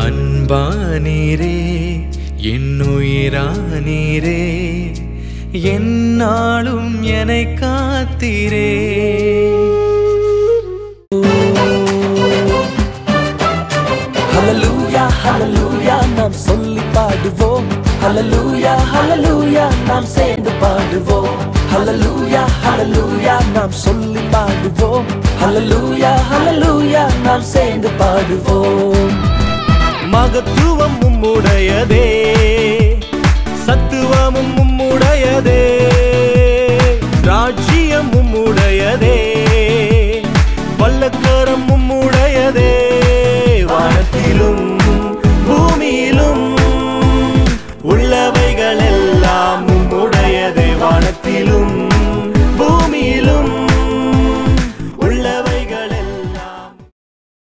அன்பானீரே என்னுயிரானீரே என்னாலும் என்னை காத்தீரே. ஹல்லேலூயா ஹல்லேலூயா நாம் சொல்லி பாடுவோம். ஹல்லேலூயா ஹல்லேலூயா நாம் சேர்ந்து பாடுவோம். ஹல்லேலூயா ஹல்லேலூயா நாம் சொல்லி பாடுவோம். ஹல்லேலூயா ஹல்லேலூயா நாம் சேர்ந்து பாடுவோம். மகத்துவம் உம்முடையதே, சத்துவமும் உம்முடையதே, ராஜ்யம் உம்முடையதே, வல்லக்கரம் உம்முடையதே.